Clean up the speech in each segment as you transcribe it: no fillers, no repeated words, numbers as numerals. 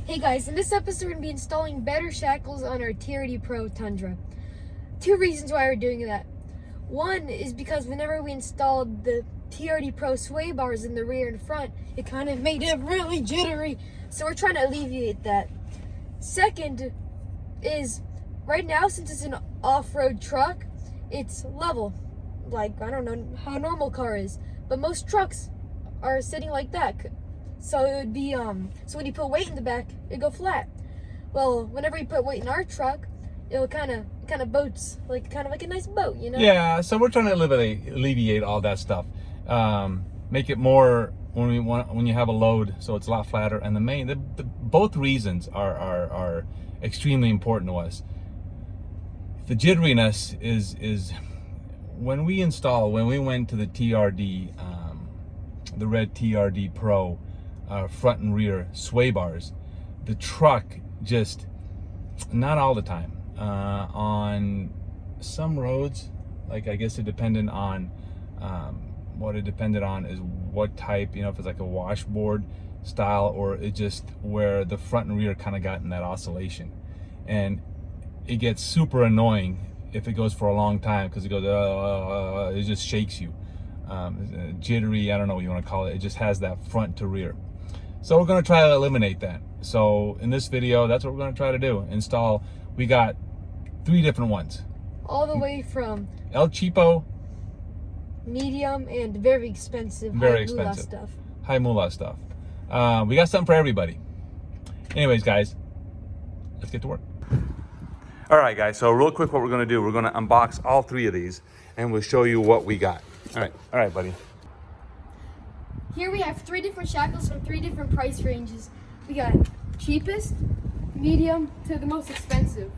Hey guys, in this episode we're going to be installing better shackles on our TRD Pro Tundra. Two reasons why we're doing that. One is because whenever we installed the TRD Pro sway bars in the rear and front, it kind of made it really jittery. So we're trying to alleviate that. Second is, right now since it's an off-road truck, it's level. Like, I don't know how a normal car is, but most trucks are sitting like that. So it would be, so when you put weight in the back, it'd go flat. Well, whenever you put weight in our truck, it'll kind of boats, kind of like a nice boat, you know? Yeah, so we're trying to alleviate all that stuff. Make it more when you have a load, so it's a lot flatter. And both reasons are extremely important to us. The jitteriness is when we went to the TRD, the red TRD Pro, front and rear sway bars, the truck just, not all the time, on some roads, like I guess it depended on what it depended on is what type, if it's like a washboard style, or it just where the front and rear kind of got in that oscillation, and it gets super annoying if it goes for a long time, because it goes it just shakes you, jittery, I don't know what you want to call it. It just has that front to rear. So we're going to try to eliminate that. So in this video, that's what we're going to try to do. Install. We got 3 different ones. All the way from El Cheapo, medium, and very expensive, very high moolah expensive stuff. High moolah stuff. We got something for everybody. Anyways, guys, let's get to work. All right, guys. So real quick, what we're going to do, we're going to unbox all 3 of these, and we'll show you what we got. All right, buddy. Here we have 3 different shackles from 3 different price ranges. We got cheapest, medium, to the most expensive.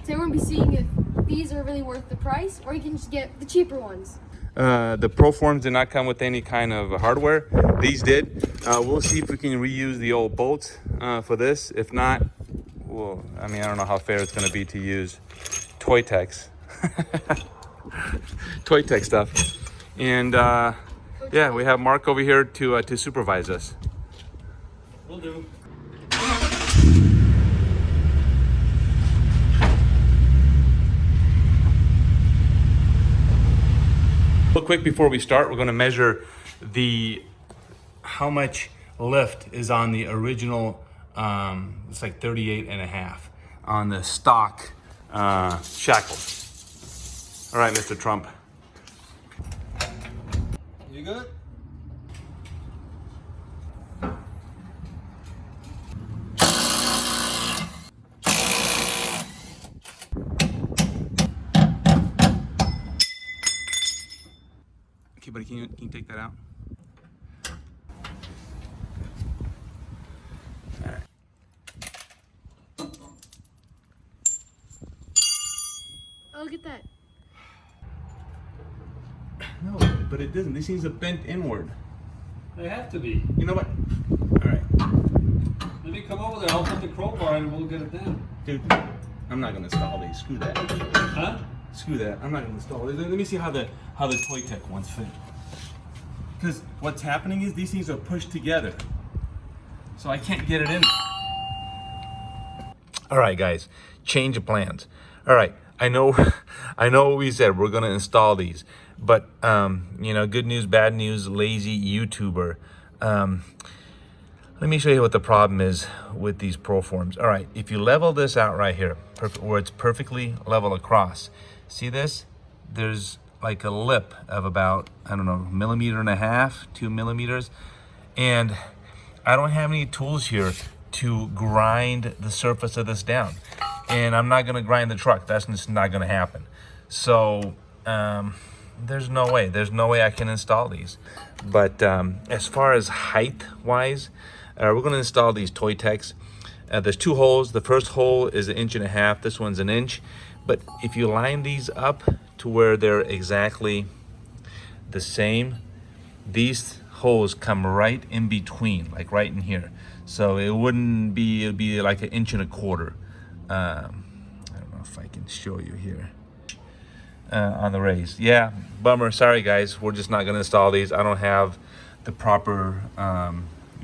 So we're going to be seeing if these are really worth the price, or you can just get the cheaper ones. The Proforms did not come with any kind of hardware. These did. We'll see if we can reuse the old bolts for this. If not, well, I don't know how fair it's going to be to use ToyTech's ToyTech stuff. And yeah, we have Mark over here to supervise us. Will do. Real quick before we start, we're going to measure how much lift is on the original. It's like 38.5 on the stock Shackles. All right, Mr. Trump. You good? Okay, buddy, can you take that out? All right. Oh, look at that. No, but it doesn't. These things are bent inward. They have to be. You know what? All right. Let me come over there. I'll put the crowbar in and we'll get it down. Dude, I'm not gonna install these. Screw that. Huh? Screw that. I'm not gonna install these. Let me see how the ToyTech ones fit. Because what's happening is these things are pushed together, so I can't get it in. All right, guys, change of plans. All right, I know what we said. We're gonna install these, but good news, bad news, lazy YouTuber. Let me show you what the problem is with these Proforms. All right, if you level this out right here, where it's perfectly level across, see this? There's like a lip of about, I don't know, 1.5 to 2 millimeters. And I don't have any tools here to grind the surface of this down. And I'm not gonna grind the truck. That's just not gonna happen. So there's no way I can install these. But as far as height wise, we're gonna install these ToyTechs. There's 2 holes. The first hole is 1.5 inches. This one's 1 inch. But if you line these up to where they're exactly the same, these holes come right in between, like right in here. So it wouldn't be, it'd be like 1.25 inches. I don't know if I can show you here on the raise. Yeah, bummer, sorry guys, we're just not gonna install these. I don't have the proper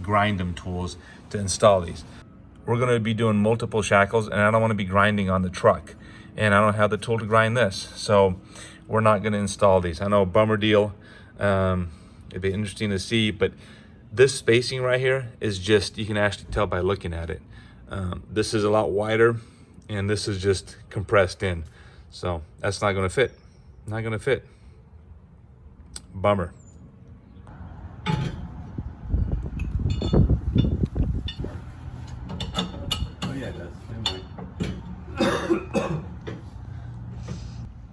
grind them tools to install these. we're gonna be doing multiple shackles, and I don't wanna be grinding on the truck. And I don't have the tool to grind this. So we're not gonna install these. I know, bummer deal. It'd be interesting to see, but this spacing right here is just, you can actually tell by looking at it. This is a lot wider, and this is just compressed in. So that's not gonna fit. Not gonna fit. Bummer. Oh yeah, it does.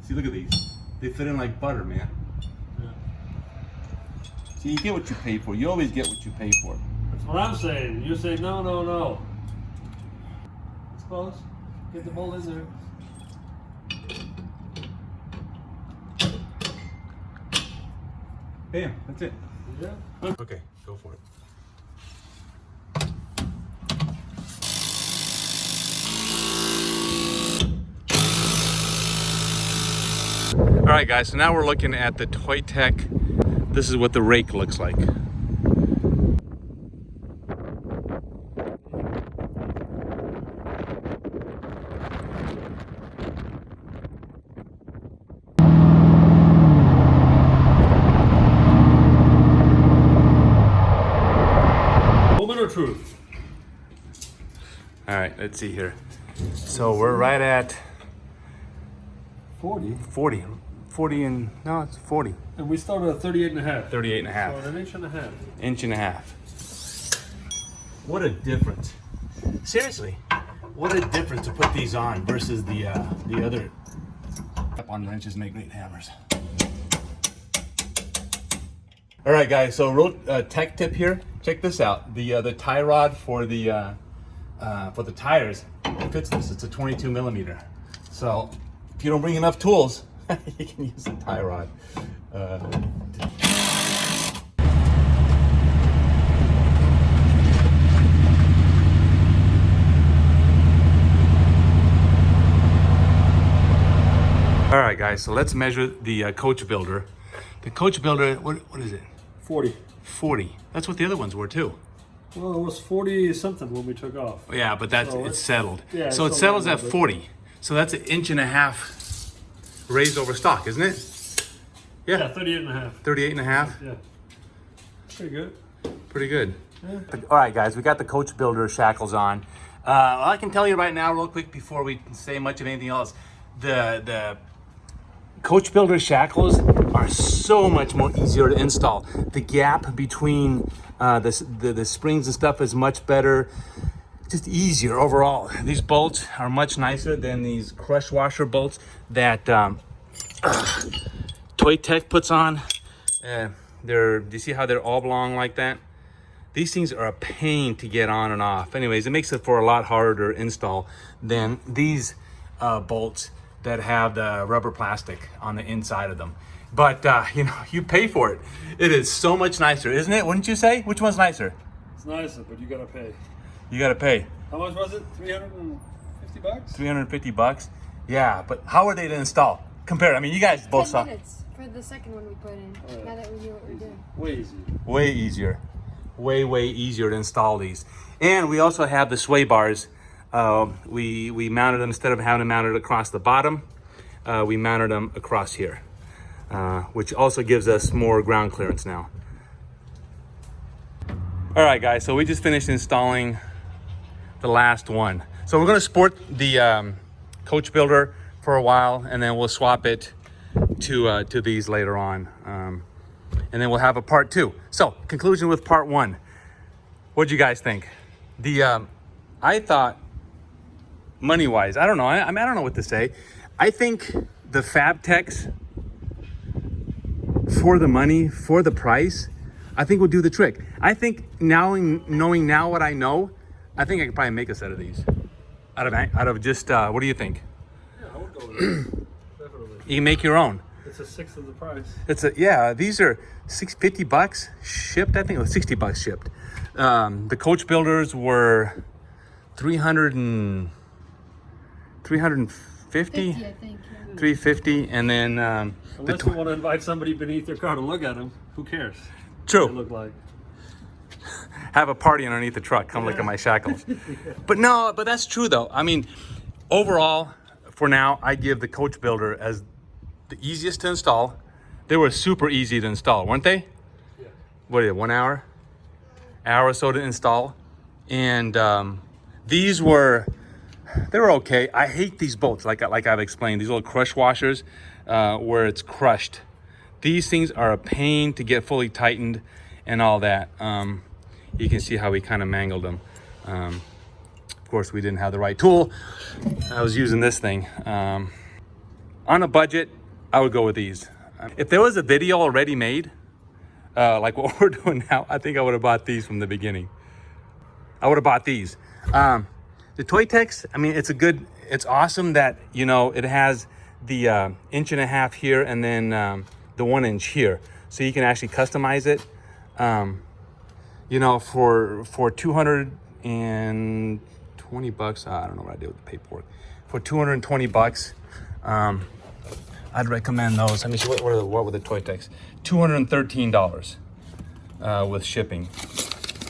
See, look at these. They fit in like butter, man. Yeah. See, you get what you pay for. You always get what you pay for. That's what I'm saying. You say no, no, no. It's close. Get the bolt in there. Bam, that's it. Yeah. Okay, go for it. All right, guys, so now we're looking at the ToyTech. This is what the rake looks like. Moment or truth? All right, let's see here. So we're right at 40. 40 and, no, it's 40. And we started at 38 and a half. 38 and a half. So an inch and a half. Inch and a half. What a difference. Seriously, what a difference to put these on versus the other up-on wrenches make great hammers. All right, guys, so real tech tip here. Check this out. The tie rod for the tires, it fits this. It's a 22 millimeter. So if you don't bring enough tools, you can use a tie rod. All right, guys, so let's measure the Coachbuilder. The Coachbuilder, what is it? 40. 40. That's what the other ones were too. Well, it was 40 something when we took off. Yeah, but that's So it's settled. Yeah, so it it's settles at settled. 40. So that's an inch and a half raised over stock, isn't it? Yeah, 38 and a half. 38 and a half. Yeah. Pretty good. Pretty good. Yeah. All right, guys, we got the Coachbuilder shackles on. I can tell you right now, real quick, before we say much of anything else, the Coachbuilder shackles are so much more easier to install. The gap between the springs and stuff is much better. Just easier overall. These bolts are much nicer than these crush washer bolts that ToyTech puts on. Do you see how they're oblong like that? These things are a pain to get on and off. Anyways, it makes it for a lot harder install than these bolts that have the rubber plastic on the inside of them. But you know, you pay for it. It is so much nicer, isn't it? Wouldn't you say? Which one's nicer? It's nicer, but you gotta pay. You gotta pay. How much was it? 350 bucks? 350 bucks? Yeah, but how are they to install? Compare, I mean, you guys both 10 saw. minutes for the second one we put in. Oh, yeah. Now that we knew what we're doing. Way easier. Way easier. Way easier to install these. And we also have the sway bars. We mounted them, instead of having them mounted across the bottom, we mounted them across here, which also gives us more ground clearance now. All right, guys, so we just finished installing the last one. So we're gonna sport the Coachbuilder for a while, and then we'll swap it to these later on. And then we'll have a part 2. So, conclusion with part 1. What'd you guys think? I thought, money-wise, I don't know. I mean, I don't know what to say. I think the Fab Techs, for the money, for the price, I think will do the trick. I think knowing now what I know, I think I could probably make a set of these out of just. What do you think? Yeah, I would go with it. Definitely. You can make your own. It's a sixth of the price. Yeah. These are $50 shipped. I think it was $60 shipped. The Coachbuilders were 350. 50, I think. Yeah. 350, and then Unless you want to invite somebody beneath your car to look at them, who cares? True. They look like. have a party underneath the truck. Come look at my Shackles. But no, but that's true though. I mean, overall, for now, I give the Coachbuilder as the easiest to install. They were super easy to install, weren't they? Yeah. What is it, 1 hour? Hour or so to install. And these were, they were okay. I hate these bolts, like I've explained, these little crush washers where it's crushed. These things are a pain to get fully tightened and all that. You can see how we kind of mangled them. Of course, we didn't have the right tool. I was using this thing. On a budget, I would go with these. If there was a video already made, like what we're doing now, I think I would have bought these from the beginning. I would have bought these. The ToyTechs, I mean, it's awesome that, you know, it has the 1.5 inch here and then the 1 inch here. So you can actually customize it. You know, for 220 bucks, I don't know what I did with the paperwork. For 220 bucks, I'd recommend those. Let me see, what were the ToyTechs? $213 with shipping.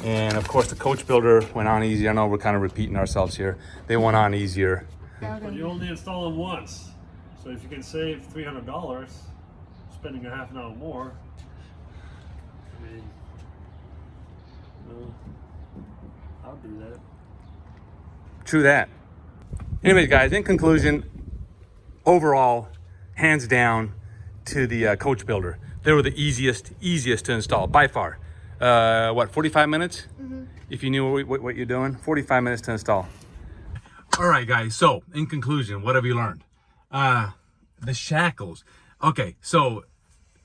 And of course the Coachbuilder went on easier. I know we're kind of repeating ourselves here. They went on easier. But you only install them once. So if you can save $300, spending a half an hour more, I mean, I'll do that. True that. Anyways, guys, in conclusion, overall, hands down to the Coachbuilder. They were the easiest to install by far. What, 45 minutes? Mm-hmm. If you knew what you're doing, 45 minutes to install. All right, guys. So, in conclusion, what have you learned? The Shackles. Okay, so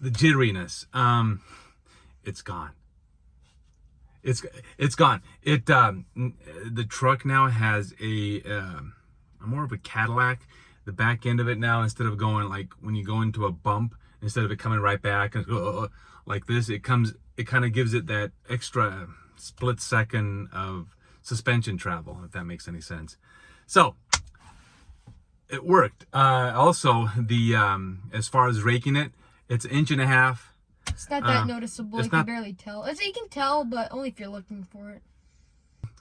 the jitteriness, it's gone. It's gone. The truck now has a more of a Cadillac. The back end of it now, instead of going like when you go into a bump, instead of it coming right back and like this, it kind of gives it that extra split second of suspension travel, if that makes any sense. So it worked. Also, the as far as raking it, it's 1.5 inches. It's not that noticeable. You can barely tell. You can tell, but only if you're looking for it.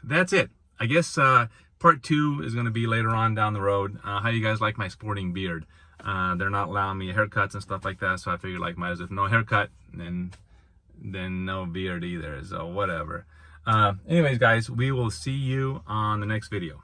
That's it. I guess part 2 is going to be later on down the road. How you guys like my sporting beard? They're not allowing me haircuts and stuff like that, so I figured like might as well, if no haircut, then no beard either. So whatever. Anyways, guys, we will see you on the next video.